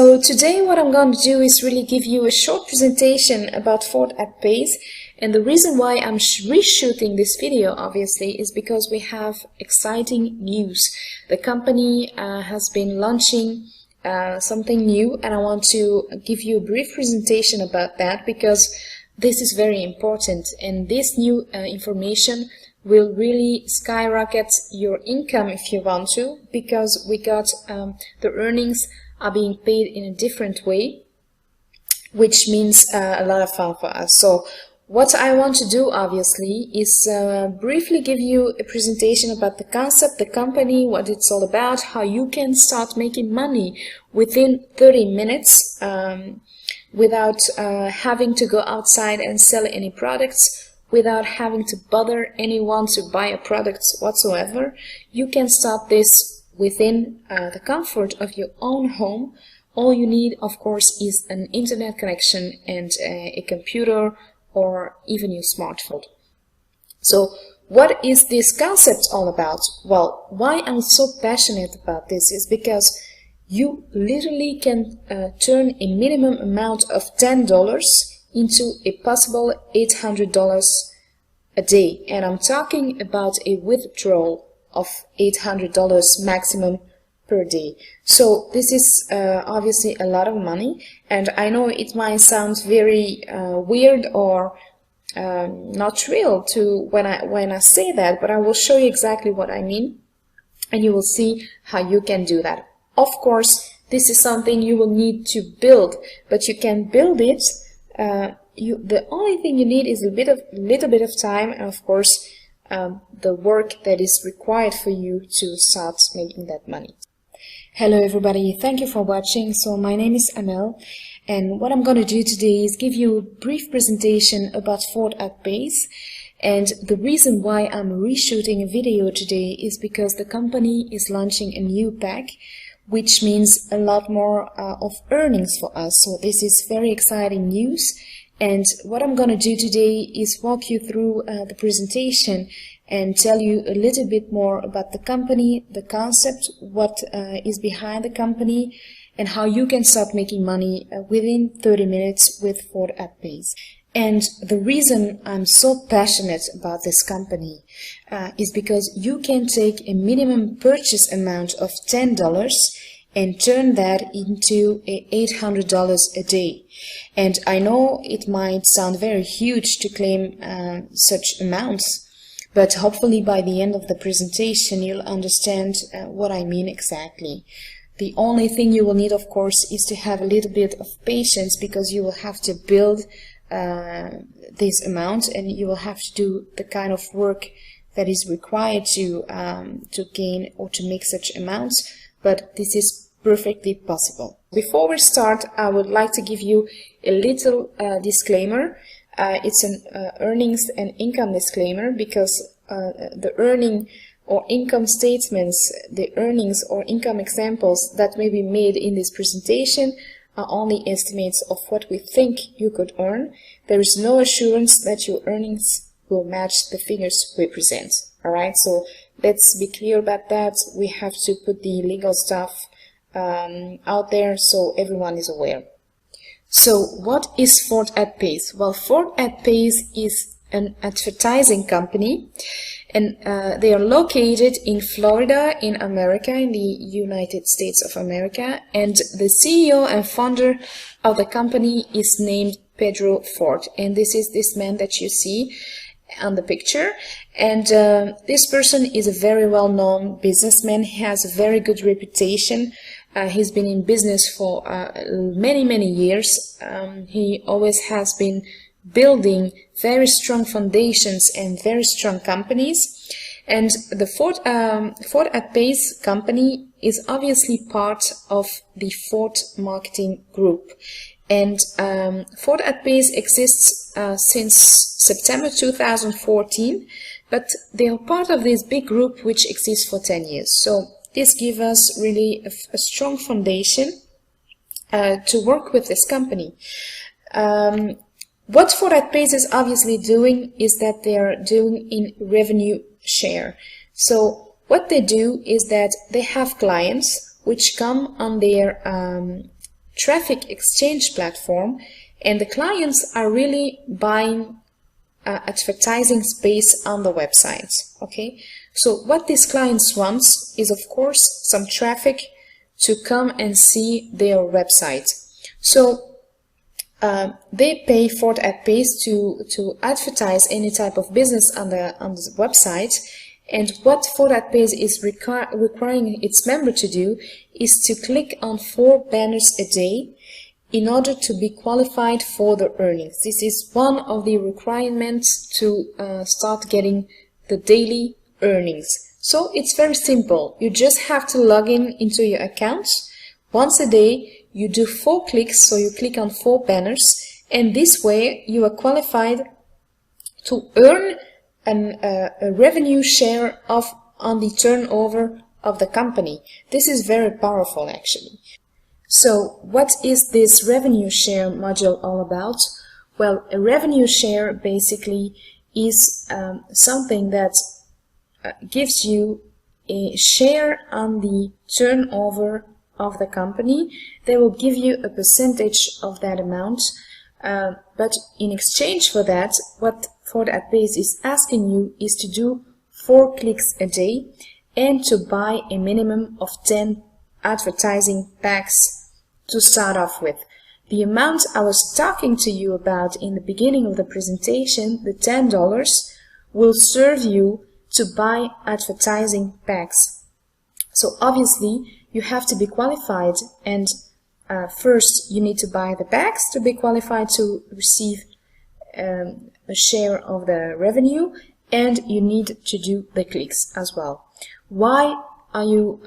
So today what I'm going to do is really give you a short presentation about Ford advertise, and the reason why I'm reshooting this video obviously is because we have exciting news. The company has been launching something new, and I want to give you a brief presentation about that because this is very important, and this new information will really skyrocket your income if you want to, because we got the earnings are being paid in a different way, which means a lot of fun for us. So what I want to do obviously is briefly give you a presentation about the concept, the company, what it's all about, how you can start making money within 30 minutes without having to go outside and sell any products, without having to bother anyone to buy a product whatsoever. You can start this within the comfort of your own home. All you need, of course, is an internet connection and a computer or even your smartphone. So what is this concept all about? Well, why I'm so passionate about this is because you literally can turn a minimum amount of $10 into a possible $800 a day. And I'm talking about a withdrawal of $800 maximum per day. So this is obviously a lot of money, and I know it might sound very weird or not real to when I say that, but I will show you exactly what I mean, and you will see how you can do that. Of course, this is something you will need to build, but you can build it. The only thing you need is a little bit of time, and of course the work that is required for you to start making that money. Hello everybody, thank you for watching. So my name is Amel, and what I'm going to do today is give you a brief presentation about Ford advertise. And the reason why I'm reshooting a video today is because the company is launching a new pack, which means a lot more of earnings for us. So this is very exciting news. And what I'm going to do today is walk you through the presentation and tell you a little bit more about the company, the concept, what is behind the company, and how you can start making money within 30 minutes with Ford advertise. And the reason I'm so passionate about this company is because you can take a minimum purchase amount of $10 and turn that into $800 a day. And I know it might sound very huge to claim such amounts, but hopefully by the end of the presentation you'll understand what I mean exactly. The only thing you will need, of course, is to have a little bit of patience, because you will have to build this amount, and you will have to do the kind of work that is required to gain or to make such amounts. But this is perfectly possible. Before we start, I would like to give you a little disclaimer. It's an earnings and income disclaimer, because the earning or income statements, the earnings or income examples that may be made in this presentation are only estimates of what we think you could earn. There is no assurance that your earnings will match the figures we present. Alright, so let's be clear about that. We have to put the legal stuff out there so everyone is aware. So what is Ford advertise? Well, Ford advertise is an advertising company, and they are located in Florida in America, in the United States of America, and the CEO and founder of the company is named Pedro Ford, and this is this man that you see on the picture. And this person is a very well-known businessman. He has a very good reputation. He's been in business for many years. He always has been building very strong foundations and very strong companies. And the Ford advertise company is obviously part of the Ford marketing group. And Ford advertise exists since September 2014, but they are part of this big group which exists for 10 years. So this gives us really a strong foundation to work with this company. What Ford advertise is obviously doing is that they are doing in revenue share. So what they do is that they have clients which come on their traffic exchange platform, and the clients are really buying advertising space on the website. Okay, so what these clients want is, of course, some traffic to come and see their website. So they pay for AdPays to advertise any type of business on the website. And what AdPays is requiring its member to do is to click on 4 banners a day in order to be qualified for the earnings. This is one of the requirements to start getting the daily earnings. So it's very simple. You just have to log in into your account. Once a day, you do 4 clicks, so you click on 4 banners, and this way you are qualified to earn a revenue share on the turnover of the company. This is very powerful, actually. So what is this revenue share module all about? Well, a revenue share basically is something that gives you a share on the turnover of the company. They will give you a percentage of that amount, but in exchange for that, what AdPays is asking you is to do 4 clicks a day and to buy a minimum of 10 advertising packs to start off with. The amount I was talking to you about in the beginning of the presentation, the $10, will serve you to buy advertising packs. So obviously you have to be qualified, and first you need to buy the packs to be qualified to receive a share of the revenue, and you need to do the clicks as well. Why are you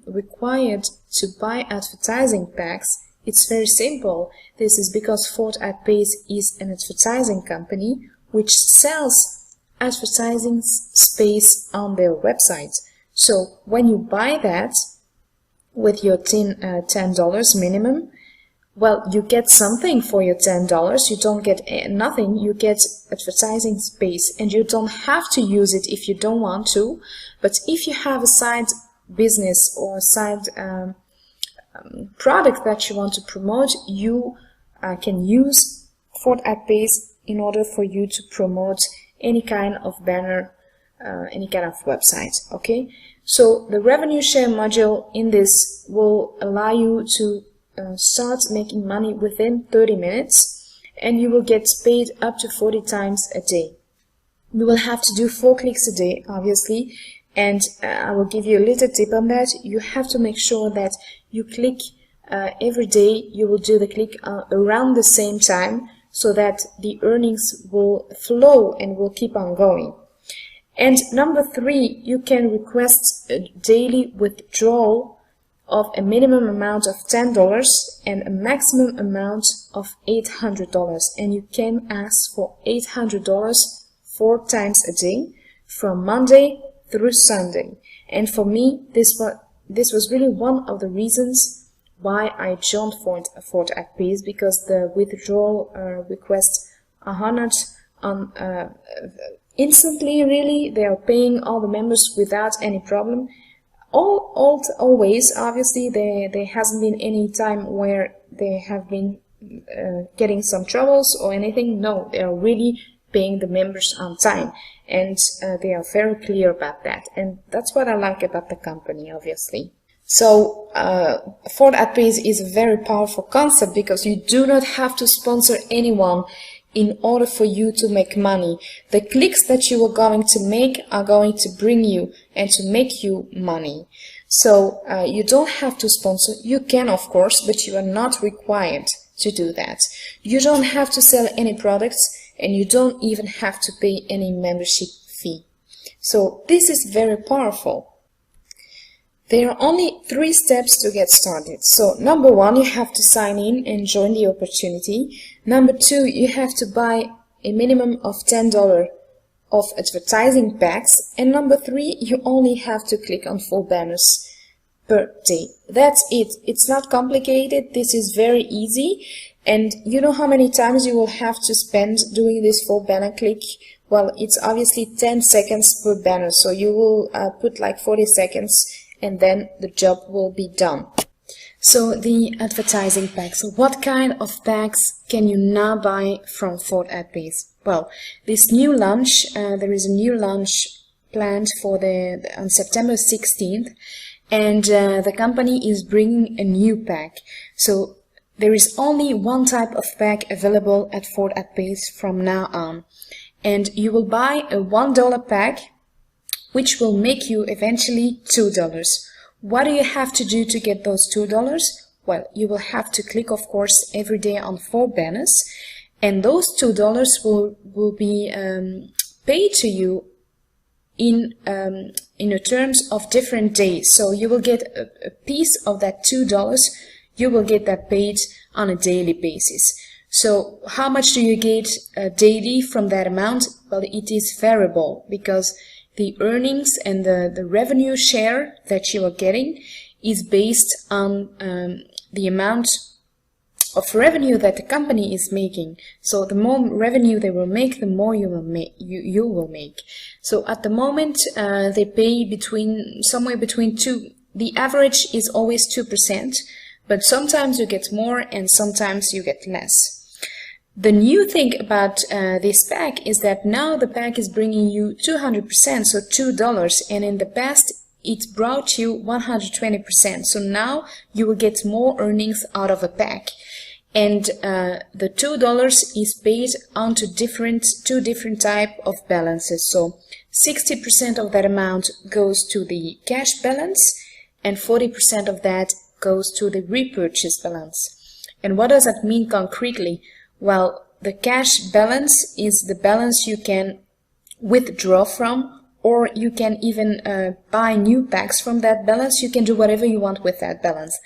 required to buy advertising packs? It's very simple. This is because AdPays is an advertising company which sells advertising space on their website. So when you buy that with your $10 minimum, well, you get something for your $10. You don't get nothing. You get advertising space, and you don't have to use it if you don't want to. But if you have a side business or a side product that you want to promote, you can use AdPays in order for you to promote any kind of banner, any kind of website. Okay, so the revenue share module in this will allow you to start making money within 30 minutes, and you will get paid up to 40 times a day. You will have to do 4 clicks a day, obviously, and I will give you a little tip on that. You have to make sure that you click every day. You will do the click around the same time, so that the earnings will flow and will keep on going. And number 3, you can request a daily withdrawal of a minimum amount of $10 and a maximum amount of $800, and you can ask for $800 4 times a day from Monday through Sunday. And for me, this was really one of the reasons why I joined AdPays, because the withdrawal request 100 on instantly. Really, they are paying all the members without any problem. Always, obviously, there hasn't been any time where they have been getting some troubles or anything. No, they are really paying the members on time, and they are very clear about that, and that's what I like about the company, obviously. So AdPays is a very powerful concept, because you do not have to sponsor anyone in order for you to make money. The clicks that you are going to make are going to bring you and to make you money. So you don't have to sponsor. You can, of course, but you are not required to do that. You don't have to sell any products, and you don't even have to pay any membership fee. So this is very powerful. There are only 3 steps to get started. So number 1, you have to sign in and join the opportunity. Number 2, you have to buy a minimum of $10 of advertising packs. And number 3, you only have to click on 4 banners per day. That's it. It's not complicated. This is very easy. And you know how many times you will have to spend doing this 4 banner click? Well, it's obviously 10 seconds per banner. So you will put like 40 seconds, and then the job will be done. So the advertising pack. So what kind of packs can you now buy from Ford AdBase? Well, this new launch, there is a new launch planned for on September 16th, and the company is bringing a new pack. So there is only one type of pack available at Ford AdBase from now on, and you will buy a $1 pack, which will make you eventually $2. What do you have to do to get those $2? Well, you will have to click, of course, every day on 4 banners, and those $2 will be paid to you in terms of different days. So you will get a piece of that $2. You will get that paid on a daily basis. So how much do you get daily from that amount? Well, it is variable, because the earnings and the revenue share that you are getting is based on the amount of revenue that the company is making. So the more revenue they will make, the more you will make. So at the moment, they pay somewhere between 2. The average is always 2%, but sometimes you get more and sometimes you get less. The new thing about this pack is that now the pack is bringing you 200%, so $2, and in the past it brought you 120%. So now you will get more earnings out of a pack. And the $2 is paid onto two different type of balances. So 60% of that amount goes to the cash balance, and 40% of that goes to the repurchase balance. And what does that mean concretely? Well, the cash balance is the balance you can withdraw from, or you can even buy new packs from that balance. You can do whatever you want with that balance.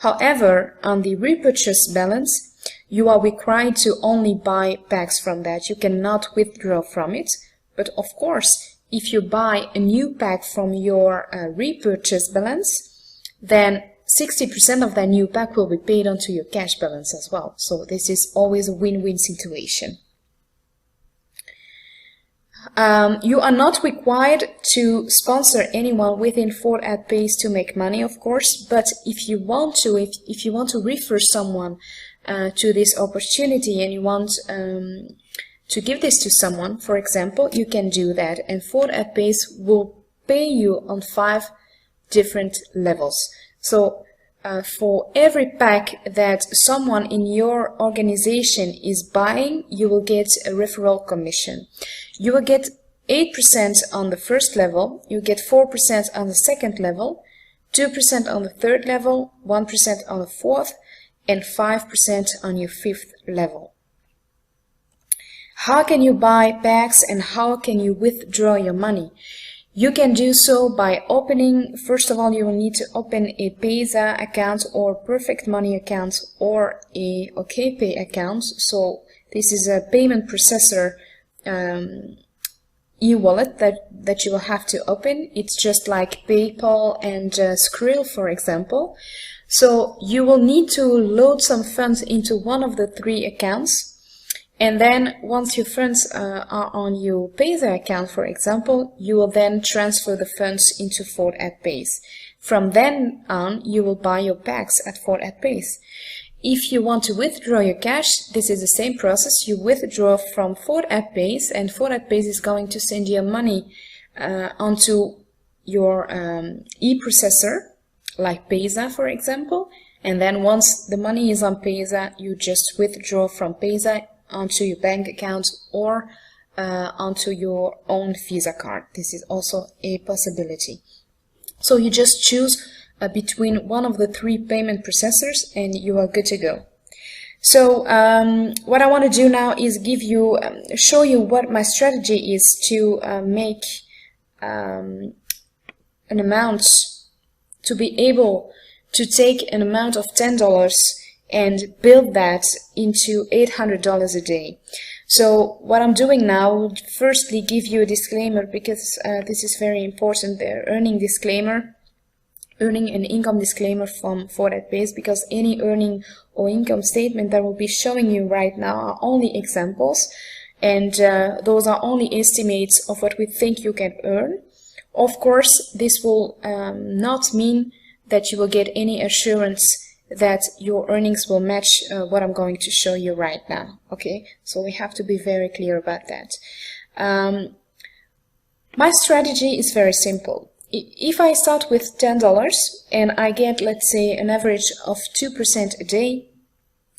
However, on the repurchase balance, you are required to only buy packs from that. You cannot withdraw from it. But of course, if you buy a new pack from your repurchase balance, then 60% of that new pack will be paid onto your cash balance as well. So this is always a win-win situation. You are not required to sponsor anyone within Ford AdBase to make money, of course, but if you want to, if you want to refer someone to this opportunity and you want to give this to someone, for example, you can do that, and Ford AdBase will pay you on 5 different levels. So for every pack that someone in your organization is buying, you will get a referral commission. You will get 8% on the first level, you get 4% on the second level, 2% on the third level, 1% on the fourth, and 5% on your 5th level. How can you buy packs and how can you withdraw your money? You can do so by opening, first of all, you will need to open a Payza account or Perfect Money account or a OKPay account. So this is a payment processor e-wallet that you will have to open. It's just like PayPal and Skrill, for example. So you will need to load some funds into one of the 3 accounts. And then once your funds are on your Payza account, for example, you will then transfer the funds into Ford AdBase. From then on, you will buy your packs at Ford AdBase. If you want to withdraw your cash, this is the same process. You withdraw from Ford AdBase, and Ford AdBase is going to send your money onto your e-processor, like Payza, for example. And then once the money is on Payza, you just withdraw from Payza onto your bank account or onto your own Visa card. This is also a possibility. So you just choose between one of the 3 payment processors and you are good to go. So what I want to do now is show you what my strategy is to make an amount, to be able to take an amount of $10 and build that into $800 a day. So what I'm doing now, will firstly give you a disclaimer, because this is very important, the earning and income disclaimer from Ford AdBase, because any earning or income statement that will be showing you right now are only examples, and those are only estimates of what we think you can earn. Of course, this will not mean that you will get any assurance that your earnings will match what I'm going to show you right now. Okay, so we have to be very clear about that. My strategy is very simple. If I start with $10 and I get, let's say, an average of 2% a day,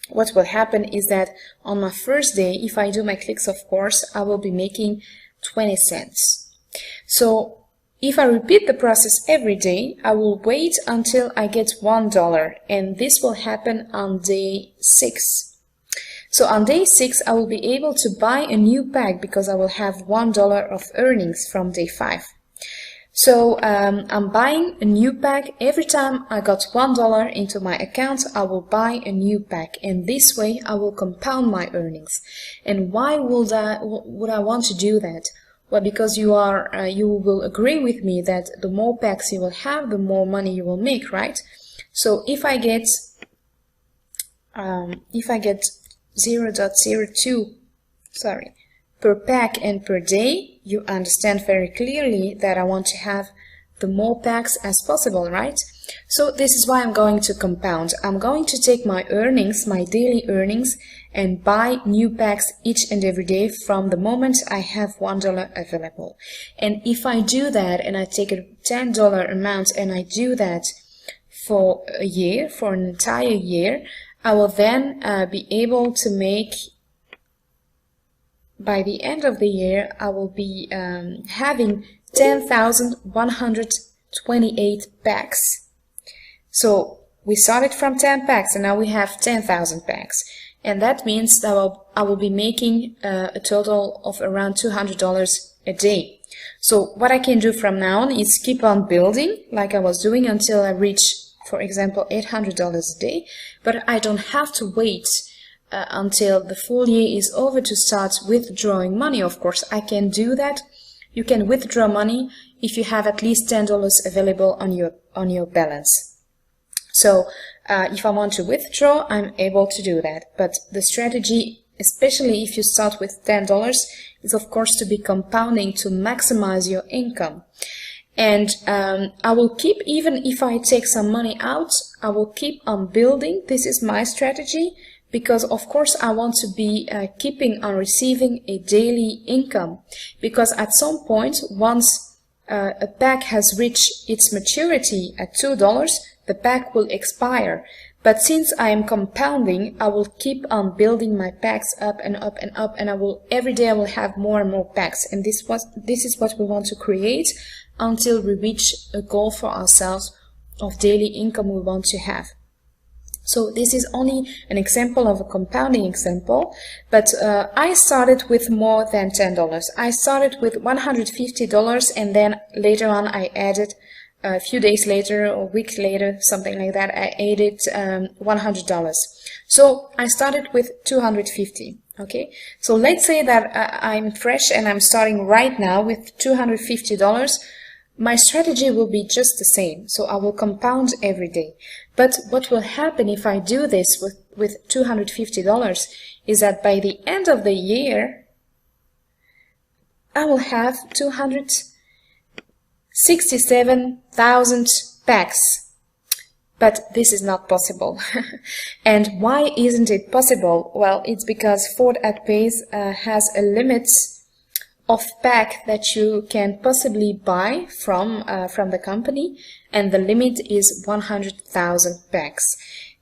what will happen is that on my first day, if I do my clicks, of course, I will be making 20 cents. So if I repeat the process every day, I will wait until I get $1, and this will happen on day 6. So on day 6, I will be able to buy a new pack because I will have $1 of earnings from day 5. So I'm buying a new pack. Every time I got $1 into my account, I will buy a new pack, and this way I will compound my earnings. And why would I want to do that? Well, because you will agree with me that the more packs you will have, the more money you will make, right? So if I get 0.02, per pack and per day, you understand very clearly that I want to have the more packs as possible, right? So this is why I'm going to compound. I'm going to take my earnings, my daily earnings, and buy new packs each and every day from the moment I have $1 available. And if I do that and I take a $10 amount and I do that for a year, for an entire year, I will then be able to make, by the end of the year, I will be having 10,128 packs. So we started from 10 packs and now we have 10,000 packs. And that means that I will be making a total of around $200 a day. So what I can do from now on is keep on building like I was doing until I reach, for example, $800 a day. But I don't have to wait until the full year is over to start withdrawing money. Of course, I can do that. You can withdraw money if you have at least $10 available on your balance. So if I want to withdraw, I'm able to do that. But the strategy, especially if you start with $10, is of course to be compounding to maximize your income. And I will keep, even if I take some money out, I will keep on building. This is my strategy, because of course I want to be keeping on receiving a daily income. Because at some point, once a pack has reached its maturity at $2, the pack will expire. But since I am compounding, I will keep on building my packs up and up and up, and every day I will have more and more packs. And this is what we want to create until we reach a goal for ourselves of daily income we want to have. So this is only an example of a compounding example, but I started with more than $10. I started with $150, and then later on I added, a few days later or a week later, something like that, I added $100. So I started with $250. Okay, so let's say that I'm fresh and I'm starting right now with $250. My strategy will be just the same. So I will compound every day. But what will happen if I do this with $250 is that by the end of the year, I will have 267,000 packs. But this is not possible. And why isn't it possible? Well, it's because Ford AdPays has a limit of pack that you can possibly buy from the company, and the limit is 100,000 packs.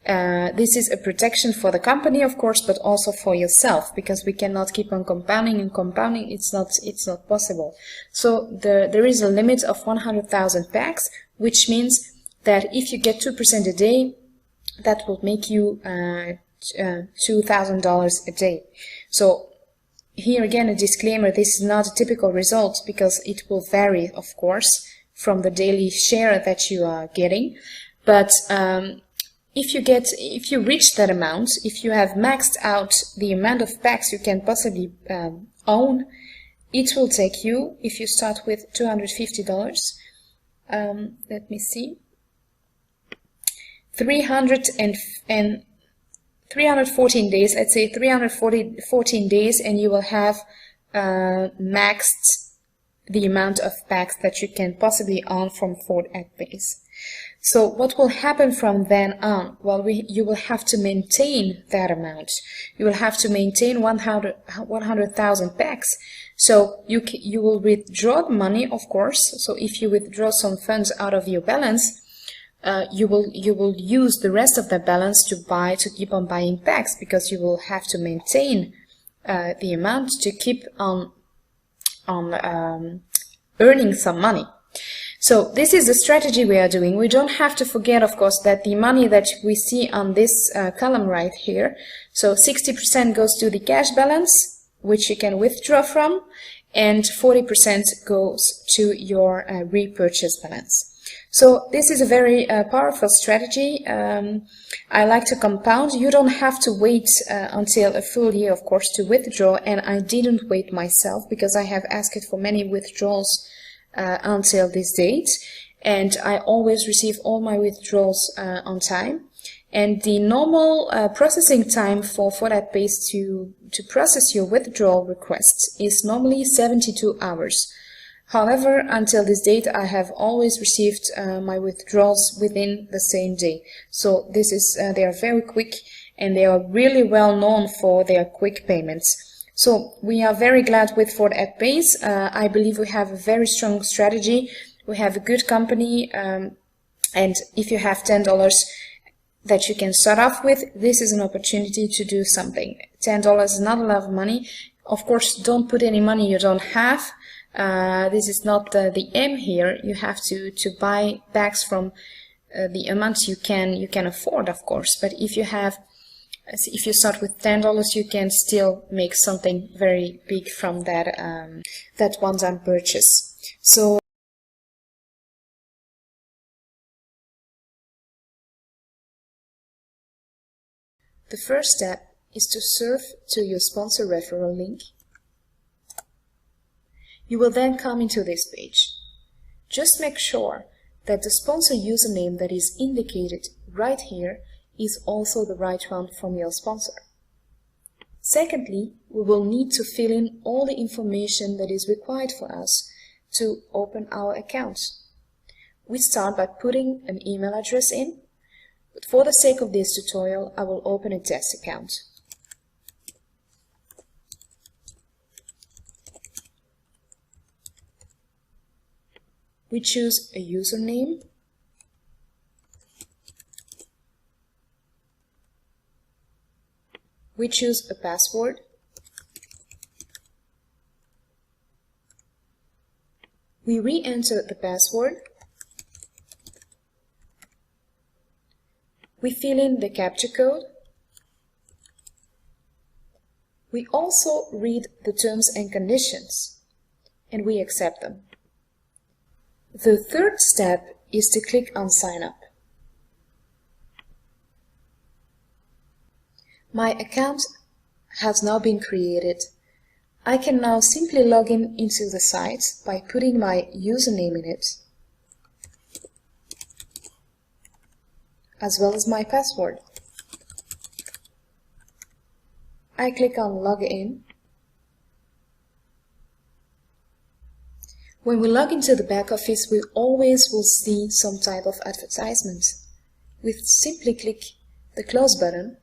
This is a protection for the company, of course, but also for yourself, because we cannot keep on compounding and compounding. It's not possible. So there is a limit of 100,000 packs, which means that if you get 2% a day, that will make you $2,000 a day. So here again, a disclaimer, this is not a typical result because it will vary, of course, from the daily share that you are getting. But if you reach that amount, if you have maxed out the amount of packs you can possibly own, it will take you, if you start with $250, let me see, 314 days, let's say 314 days, and you will have maxed the amount of packs that you can possibly own from Ford AdPays. So what will happen from then on? Well, you will have to maintain that amount. You will have to maintain 100,000 packs. So you will withdraw the money, of course. So if you withdraw some funds out of your balance, you will use the rest of that balance to keep on buying packs, because you will have to maintain the amount to keep on earning some money. So this is the strategy we are doing. We don't have to forget, of course, that the money that we see on this column right here, so 60% goes to the cash balance, which you can withdraw from, and 40% goes to your repurchase balance. So this is a very powerful strategy. I like to compound. You don't have to wait until a full year, of course, to withdraw, and I didn't wait myself because I have asked for many withdrawals until this date, and I always receive all my withdrawals on time. And the normal processing time for Advertise to process your withdrawal requests is normally 72 hours. However, until this date, I have always received my withdrawals within the same day. So this is they are very quick, and they are really well known for their quick payments. So we are very glad with Advertise. I believe we have a very strong strategy. We have a good company, and if you have $10 that you can start off with, this is an opportunity to do something. $10 is not a lot of money. Of course, don't put any money you don't have. This is not the aim here. You have to buy packs from the amounts you can afford, of course. But if you start with $10, you can still make something very big from that one-time purchase. So the first step is to surf to your sponsor referral link. You will then come into this page. Just make sure that the sponsor username that is indicated right here is also the right one from your sponsor. Secondly, we will need to fill in all the information that is required for us to open our account. We start by putting an email address in, but for the sake of this tutorial, I will open a test account. We choose a username. We choose a password. We re-enter the password. We fill in the captcha code. We also read the terms and conditions, and we accept them. The third step is to click on Sign Up. My account has now been created. I can now simply log in into the site by putting my username in it, as well as my password. I click on Log In. When we log into the back office, we always will see some type of advertisement. We simply click the Close button,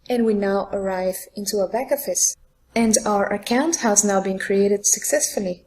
and we now arrive into our back office. And our account has now been created successfully.